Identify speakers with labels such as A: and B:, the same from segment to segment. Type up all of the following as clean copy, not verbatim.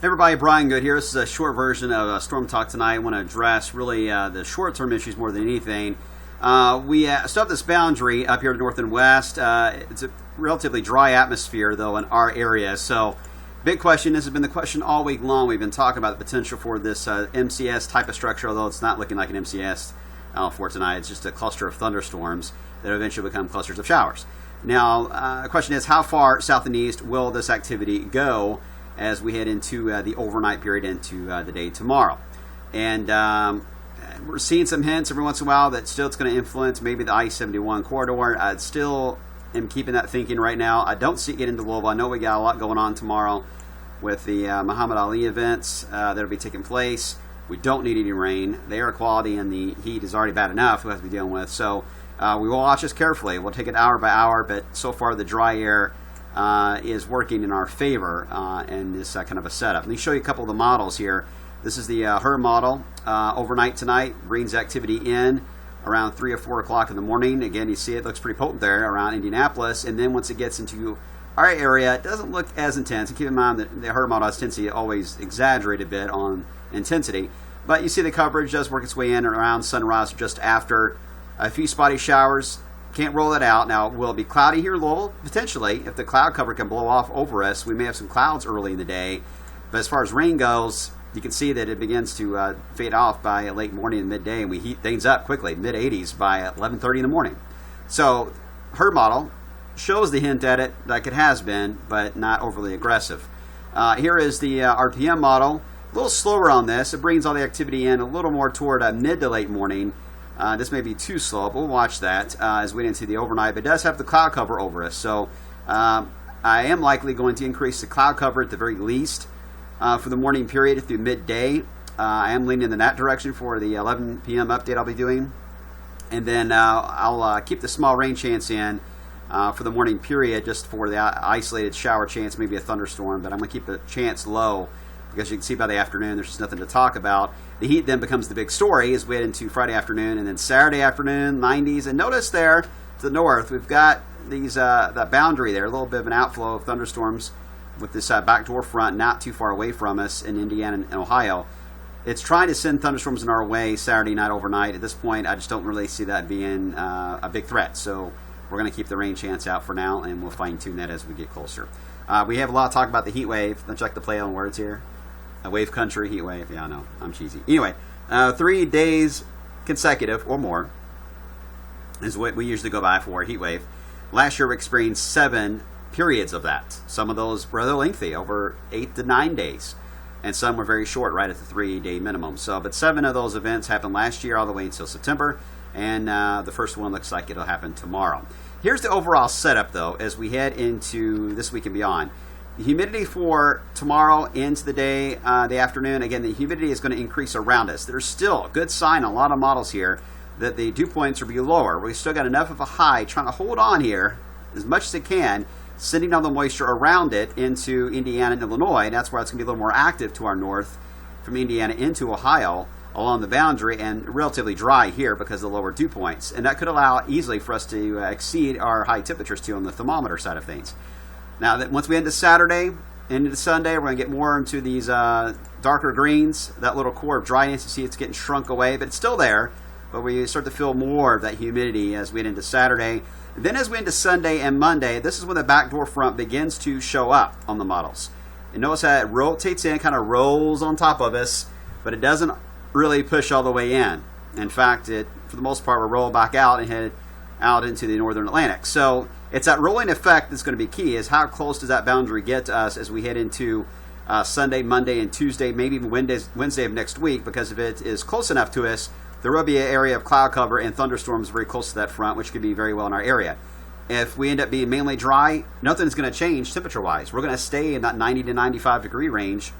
A: Everybody, Brian Good here. This is a short version of Storm Talk tonight. I want to address really the short-term issues more than anything. We still have this boundary up here to north and west. It's a relatively dry atmosphere, though, in our area. So, big question. This has been the question all week long. We've been talking about the potential for this MCS type of structure, although it's not looking like an MCS for tonight. It's just a cluster of thunderstorms that eventually become clusters of showers. Now, the question is, how far south and east will this activity go as we head into the overnight period into the day tomorrow? And we're seeing some hints every once in a while that still it's going to influence maybe the I-71 corridor. I still am keeping that thinking right now. I don't see it getting into Louisville. I know we got a lot going on tomorrow with the Muhammad Ali events that will be taking place. We don't need any rain. The air quality and the heat is already bad enough we have to be dealing with. So we will watch this carefully. We'll take it hour by hour, but so far the dry air is working in our favor in this kind of a setup. Let me show you a couple of the models here. This is the HRRR model overnight tonight. Brings activity in around 3 or 4 o'clock in the morning. Again, you see it looks pretty potent there around Indianapolis. And then once it gets into our area, it doesn't look as intense. And keep in mind that the HRRR model has tendency to always exaggerate a bit on intensity. But you see the coverage does work its way in around sunrise, just after a few spotty showers. Can't roll it out. Now, will it be cloudy here in Louisville? Potentially. If the cloud cover can blow off over us, we may have some clouds early in the day. But as far as rain goes, you can see that it begins to fade off by late morning and midday, and we heat things up quickly, mid-80s by 11:30 in the morning. So, HRRR model shows the hint at it like it has been, but not overly aggressive. Here is the RPM model. A little slower on this. It brings all the activity in a little more toward mid to late morning. This may be too slow, but we'll watch that as we get into the overnight. But it does have the cloud cover over us. So I am likely going to increase the cloud cover at the very least for the morning period through midday. I am leaning in that direction for the 11 p.m. update I'll be doing. And then I'll keep the small rain chance in for the morning period just for the isolated shower chance, maybe a thunderstorm. But I'm going to keep the chance low because you can see by the afternoon there's just nothing to talk about. The heat then becomes the big story as we head into Friday afternoon and then Saturday afternoon, 90s. And notice there to the north, we've got these that boundary there, a little bit of an outflow of thunderstorms with this backdoor front not too far away from us in Indiana and Ohio. It's trying to send thunderstorms in our way Saturday night overnight. At this point, I just don't really see that being a big threat. So we're going to keep the rain chance out for now, and we'll fine-tune that as we get closer. We have a lot of talk about the heat wave. Let's check the play on words here. A wave country, heat wave. Yeah, I know. I'm cheesy. Anyway, 3 days consecutive or more is what we usually go by for a heat wave. Last year we experienced 7 periods of that. Some of those rather lengthy, over 8 to 9 days. And some were very short, right at the 3-day minimum. But 7 of those events happened last year all the way until September. And the first one looks like it'll happen tomorrow. Here's the overall setup, though, as we head into this week and beyond. The humidity for tomorrow into the day, the afternoon, again, the humidity is going to increase around us. There's still a good sign on a lot of models here that the dew points will be lower. We've still got enough of a high trying to hold on here as much as it can, sending all the moisture around it into Indiana and Illinois. And that's why it's going to be a little more active to our north from Indiana into Ohio along the boundary, and relatively dry here because of the lower dew points. And that could allow easily for us to exceed our high temperatures too on the thermometer side of things. Now, that once we end to Saturday, into Sunday, we're going to get more into these darker greens. That little core of dryness, you see it's getting shrunk away, but it's still there. But we start to feel more of that humidity as we get into Saturday. And then as we get into Sunday and Monday, this is when the backdoor front begins to show up on the models. And notice how it rotates in, kind of rolls on top of us, but it doesn't really push all the way in. In fact, it, for the most part, will roll back out and head out into the northern Atlantic. So it's that rolling effect that's going to be key, is how close does that boundary get to us as we head into Sunday, Monday, and Tuesday, maybe even Wednesday of next week, because if it is close enough to us, there will be an area of cloud cover and thunderstorms very close to that front, which could be very well in our area. If we end up being mainly dry, nothing's going to change temperature-wise. We're going to stay in that 90 to 95 degree range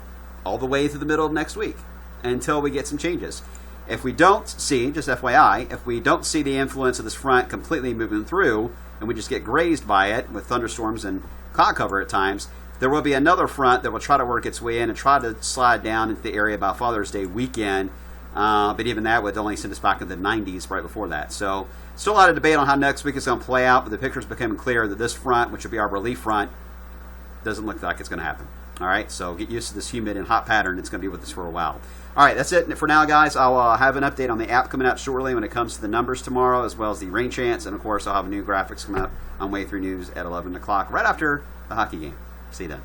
A: all the way through the middle of next week until we get some changes. If we don't see, just FYI, if we don't see the influence of this front completely moving through and we just get grazed by it with thunderstorms and cloud cover at times, there will be another front that will try to work its way in and try to slide down into the area by Father's Day weekend. But even that would only send us back into the 90s right before that. So still a lot of debate on how next week is going to play out, but the picture is becoming clear that this front, which will be our relief front, doesn't look like it's going to happen. All right, so get used to this humid and hot pattern. It's going to be with us for a while. All right, that's it for now, guys. I'll have an update on the app coming out shortly when it comes to the numbers tomorrow, as well as the rain chance. And, of course, I'll have new graphics come out on Way 3 News at 11 o'clock, right after the hockey game. See you then.